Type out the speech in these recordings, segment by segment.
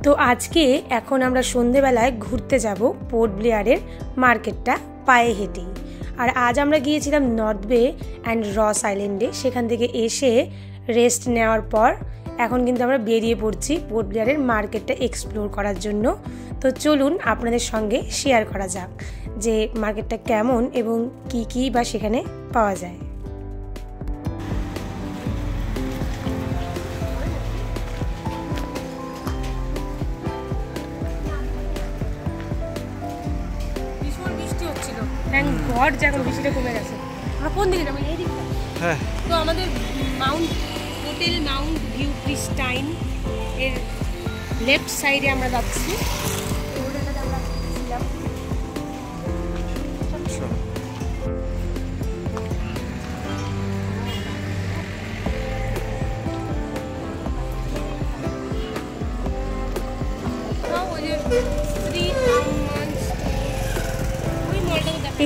তো আজকে এখন আমরা সন্ধেবেলায় ঘুরতে যাব পোর্ট ব্লেয়ারের মার্কেটটা পায়ে হেঁটেই। আর আজ আমরা গিয়েছিলাম নর্থ বে অ্যান্ড রস আইল্যান্ডে। সেখান থেকে এসে রেস্ট নেওয়ার পর এখন কিন্তু আমরা বেরিয়ে পড়ছি পোর্ট ব্লেয়ারের মার্কেটটা এক্সপ্লোর করার জন্য। তো চলুন আপনাদের সঙ্গে শেয়ার করা যাক যে মার্কেটটা কেমন এবং কি বা সেখানে পাওয়া যায়। গড যে এখন বৃষ্টিটা কমে গেছে। আমরা কোন দিকে যাবো? এই দিকটা। হ্যাঁ। তো আমাদের হোটেল মাউন্ট ভিউ প্রিস্টাইন এর লেফট সাইডে আমরা যাচ্ছি।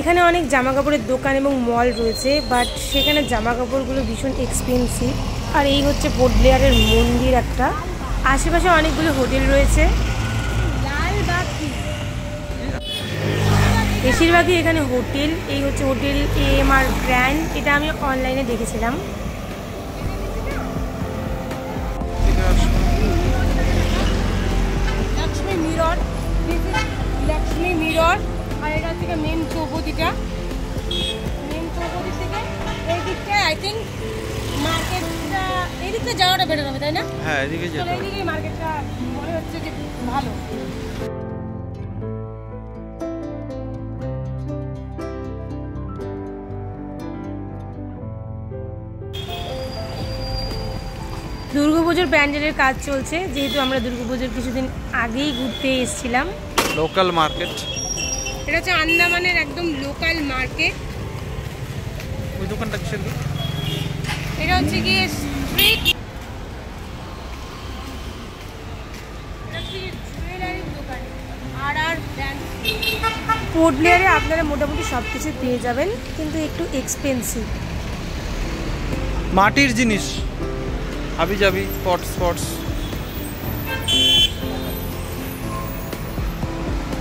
এখানে অনেক জামা কাপড়ের দোকান এবং মল রয়েছে, বাট সেখানে জামা কাপড়গুলো ভীষণ এক্সপেন্সিভ। আর এই হচ্ছে পোর্ট ব্লেয়ারের মন্দির একটা। আশেপাশে অনেকগুলো হোটেল রয়েছে, বেশিরভাগই এখানে হোটেল। এই হচ্ছে হোটেল AMR গ্র্যান্ড, এটা আমি অনলাইনে দেখেছিলাম। লক্ষ্মী মিরর আর এটা থেকে মেন চৌপতিটা। মেন চৌপতি থেকে এই দিকটায় আই থিঙ্ক মার্কেটটা, এই দিকটা যাওয়াটা বেটার হবে, তাই না? হ্যাঁ, এদিকে যেতে হবে। এইদিকে মার্কেটটা মনে হচ্ছে যে ভালো। দুর্গাপুজোর প্যান্ডেলের কাজ চলছে, যেহেতু আমরা দুর্গাপুজোর কিছুদিন আগেই ঘুরতে এসেছিলাম। লোকাল মার্কেট, এটা হচ্ছে আন্দামানের একদম লোকাল মার্কেট। ওই দোকানটা কিসের? এটা হচ্ছে গিয়ে স্ট্রিট জুয়েলারির দোকান। পোর্ট ব্লেয়ারে আপনারা মোটামুটি সব কিছু পেয়ে যাবেন, কিন্তু একটু এক্সপেন্সিভ। মাটির জিনিস, হাবিজাবি, পটস,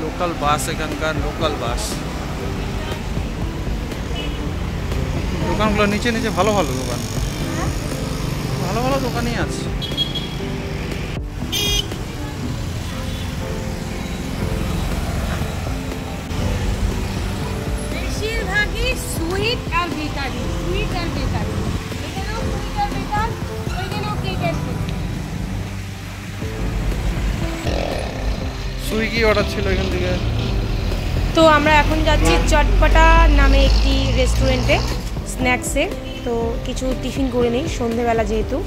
লোকাল বাস, এখানকার লোকাল বাস। দোকানগুলো নিচে ভালো ভালো দোকান, ভালো ভালো দোকানই আছে। বেশিরভাগই সুইট আর বেকারি, এখানেও সুইট আর বেকার, ওইখানেও কেক আর কেক। সুইগি অর্ডার ছিল এখান থেকে। তো আমরা এখন যাচ্ছি চটপটা নামে একটি রেস্টুরেন্টে, স্ন্যাক্সের। তো কিছু টিফিন করে নিই সন্ধেবেলা যেহেতু।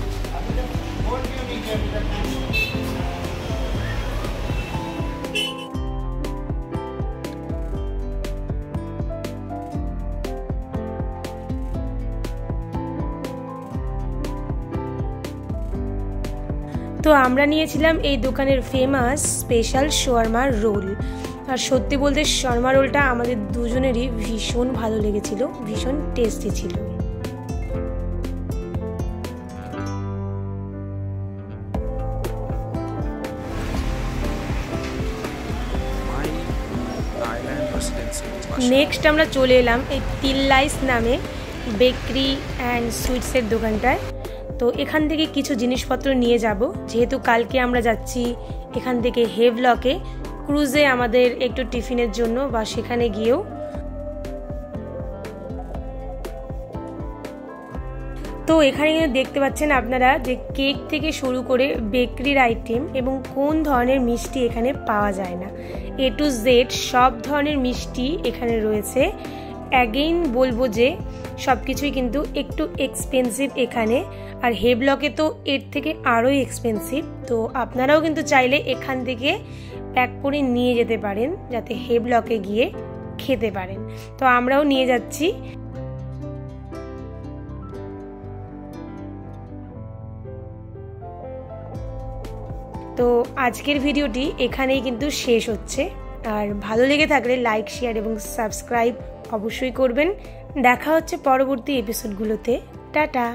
তো আমরা নিয়েছিলাম এই দোকানের ফেমাস স্পেশাল শর্মা রোল। আর সত্যি বলতে শর্মা রোলটা আমাদের দুজনেরই ভীষণ ভালো লেগেছিল, ভীষণ টেস্টি ছিল। নেক্সট আমরা চলে এলাম এই তিল্লাইস নামে বেকারি অ্যান্ড সুইটসের দোকানটায়। তো এখান থেকে কিছু জিনিসপত্র নিয়ে যাব, যেহেতু কালকে আমরা যাচ্ছি এখান থেকে হেভলকে ক্রুজে আমাদের একটু টিফিনের জন্য, বা সেখানে গিয়েও। তো এখানে দেখতে পাচ্ছেন আপনারা যে কেক থেকে শুরু করে বেকারির আইটেম এবং কোন ধরনের মিষ্টি এখানে পাওয়া যায় না, A to Z সব ধরনের মিষ্টি এখানে রয়েছে। অ্যাগেইন বলবো যে সব কিছুই কিন্তু একটু এক্সপেন্সিভ এখানে, আর হেভলকে তো এর থেকে আরোই এক্সপেন্সিভ। তো আপনারাও কিন্তু চাইলে এখান থেকে প্যাক করে নিয়ে যেতে পারেন, যাতে হেভলকে গিয়ে খেতে পারেন। তো আমরাও নিয়ে যাচ্ছি। তো আজকের ভিডিওটি এখানেই কিন্তু শেষ হচ্ছে। আর ভালো লেগে থাকলে লাইক, শেয়ার এবং সাবস্ক্রাইব অবশ্যই করবেন। দেখা হচ্ছে পরবর্তী এপিসোডগুলোতে। টাটা।